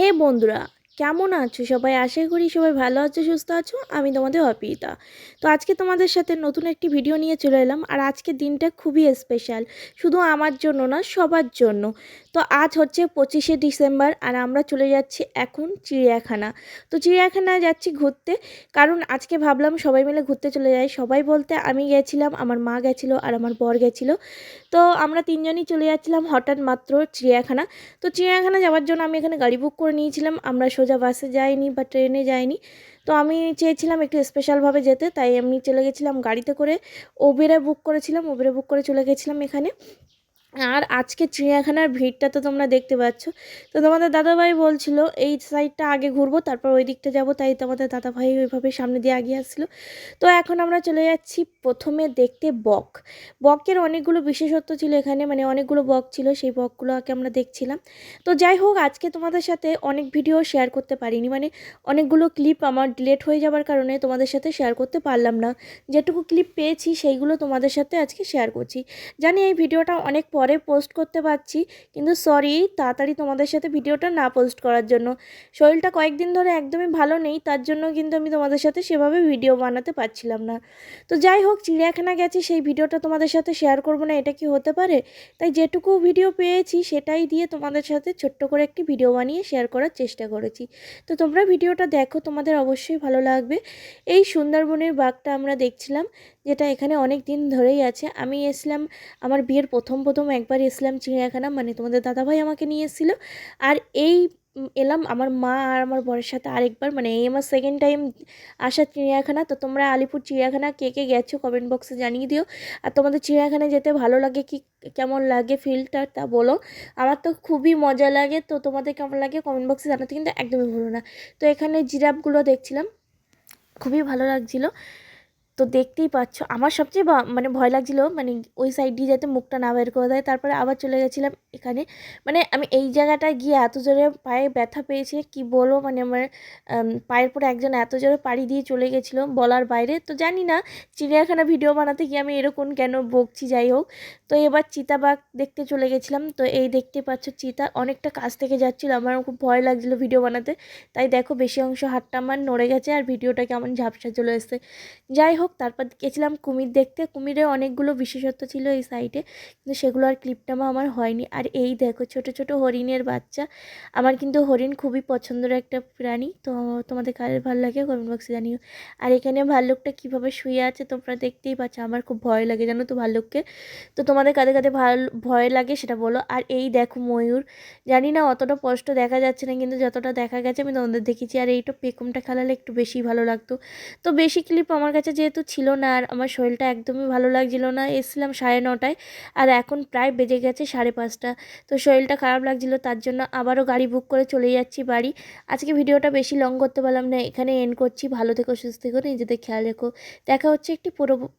হে বন্ধুরা, কেমন আছো সবাই? আশা করি সবাই ভালো আছো, সুস্থ আছো। আমি তোমাদের অর্পিতা। তো আজকে তোমাদের সাথে নতুন একটি ভিডিও নিয়ে চলে এলাম। আর আজকের দিনটা খুবই স্পেশাল, শুধু আমার জন্য না, সবার জন্য। তো আজ হচ্ছে 25শে ডিসেম্বর, আর আমরা চলে যাচ্ছি এখন চিড়িয়াখানা। তো চিড়িয়াখানায় যাচ্ছি ঘুরতে, কারণ আজকে ভাবলাম সবাই মিলে ঘুরতে চলে যাই। সবাই বলতে আমি গেছিলাম, আমার মা গেছিলো, আর আমার বর গেছিলো। তো আমরা তিনজনই চলে যাচ্ছিলাম হঠাৎ মাত্র চিড়িয়াখানা। তো চিড়িয়াখানা যাওয়ার জন্য আমি এখানে গাড়ি বুক করে নিয়েছিলাম। আমরা সোজা বাসে যাইনি বা ট্রেনে যাইনি। তো আমি চেয়েছিলাম একটু স্পেশালভাবে যেতে, তাই আমি চলে গেছিলাম গাড়িতে করে। উবেরে বুক করেছিলাম, উবেরে বুক করে চলে গেছিলাম এখানে। আর আজকে চিড়িয়াখানার ভিড়টা তো তোমরা দেখতে পাচ্ছ। তো তোমাদের দাদাভাই বলছিল এই সাইডটা আগে ঘুরবো, তারপর ওই দিকটা যাবো, তাই তোমাদের দাদাভাই ওইভাবে সামনে দিয়ে এগিয়ে আসছিলো। তো এখন আমরা চলে যাচ্ছি প্রথমে দেখতে বক। বকের অনেকগুলো বিশেষত্ব ছিল এখানে, মানে অনেকগুলো বক ছিল, সেই বকগুলোকে আমরা দেখছিলাম। তো যাই হোক, আজকে তোমাদের সাথে অনেক ভিডিও শেয়ার করতে পারিনি, মানে অনেকগুলো ক্লিপ আমার ডিলেট হয়ে যাওয়ার কারণে তোমাদের সাথে শেয়ার করতে পারলাম না। যেটুকু ক্লিপ পেয়েছি সেইগুলো তোমাদের সাথে আজকে শেয়ার করছি। জানি এই ভিডিওটা অনেক পরে পোস্ট করতে পারছি, কিন্তু সরি তাড়াতাড়ি তোমাদের সাথে ভিডিওটা না পোস্ট করার জন্য। শরীরটা কয়েকদিন ধরে একদমই ভালো নেই, তার জন্য কিন্তু আমি তোমাদের সাথে সেভাবে ভিডিও বানাতে পারছিলাম না। তো যাই হোক, চিড়িয়াখানা গেছি, সেই ভিডিওটা তোমাদের সাথে শেয়ার করবো না, এটা কি হতে পারে? তাই যেটুকু ভিডিও পেয়েছি সেটাই দিয়ে তোমাদের সাথে ছোট্ট করে একটি ভিডিও বানিয়ে শেয়ার করার চেষ্টা করেছি। তো তোমরা ভিডিওটা দেখো, তোমাদের অবশ্যই ভালো লাগবে। এই সুন্দরবনের বাঘটা আমরা দেখছিলাম, যেটা এখানে অনেক দিন ধরেই আছে। আমি এসলাম আমার বিয়ের প্রথম একবার এসলাম চিড়িয়াখানা, মানে তোমাদের দাদাভাই আমাকে নিয়ে এসেছিলো। আর এই এলাম আমার মা আর আমার বরের সাথে আরেকবার, মানে এই আমার সেকেন্ড টাইম আসা চিড়িয়াখানা। তো তোমরা আলিপুর চিড়িয়াখানা কে কে গেছো কমেন্ট বক্সে জানিয়ে দিও। আর তোমাদের চিড়িয়াখানায় যেতে ভালো লাগে কি, কেমন লাগে ফিলটা, তা বলো। আমার তো খুবই মজা লাগে। তো তোমাদের কেমন লাগে কমেন্ট বক্সে জানাতে কিন্তু একদমই ভুলো না। তো এখানে জিরাফগুলো দেখছিলাম, খুবই ভালো লাগছিলো। তো দেখতেই পাচ্ছ, আমার সবচেয়ে মানে ভয় লাগছিলো, মানে ওই সাইড দিয়ে যাতে মুখটা না বের করে দেয়। তারপরে আবার চলে গেছিলাম এখানে, মানে আমি এই জায়গাটায় গিয়ে এত জোরে পায়ে ব্যথা পেয়েছি কি বলবো, মানে আমার পায়ের পরে একজন এত জোরে পাড়ি দিয়ে চলে গেছিলো বলার বাইরে। তো জানি না চিড়িয়াখানা ভিডিও বানাতে গিয়ে আমি এরকম কেন বকছি, যাই হোক। তো এবার চিতাবাঘ দেখতে চলে গেছিলাম। তো এই দেখতে পাচ্ছ চিতা অনেকটা কাছ থেকে যাচ্ছিলো, আমার খুব ভয় লাগছিলো ভিডিও বানাতে। তাই দেখো বেশি অংশ হাতটা আমার নড়ে গেছে, আর ভিডিওটা কেমন ঝাপসা চলে এসেছে। যাই হোক, তারপর গেছিলাম কুমির দেখতে। কুমিরের অনেকগুলো বিশেষত্ব ছিল এই সাইডে, কিন্তু সেগুলো আর ক্লিপটামা আমার হয়নি। আর এই দেখো ছোট ছোট হরিণের বাচ্চা। আমার কিন্তু হরিণ খুবই পছন্দের একটা প্রাণী। তো তোমাদের কার ভালো লাগে কমেন্ট বক্সে জানিও। আর এখানে ভাল্লুকটা কীভাবে শুয়ে আছে তোমরা দেখতেই পাচ্ছ। আমার খুব ভয় লাগে জানো তো ভাল্লুককে। তো তোমাদের কাদের কাদের ভয় লাগে সেটা বলো। আর এই দেখো ময়ূর, জানি না অতটা স্পষ্ট দেখা যাচ্ছে না, কিন্তু যতটা দেখা গেছে আমি তোমাদের দেখেছি। আর এইটা পেখমটা খেলালে একটু বেশি ভালো লাগতো। তো বেশি ক্লিপ আমার কাছে যেহেতু ছিল না, আর আমার শরীরটা একদমই ভালো লাগছিল না, এসেছিলাম 9:30, আর এখন প্রায় বেজে গেছে 5:30। তো শরীরটা খারাপ লাগছিল, তার জন্য আবারও গাড়ি বুক করে চলে যাচ্ছি বাড়ি। আজকে ভিডিওটা বেশি লং করতে পারলাম না, এখানে এন্ড করছি। ভালো থেকো, সুস্থ থেকো, নিজেদের খেয়াল রেখো। দেখা হচ্ছে একটি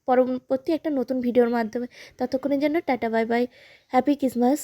পরবর্তী একটা নতুন ভিডিওর মাধ্যমে। ততক্ষণের জন্য tata, bye bye, happy Christmas.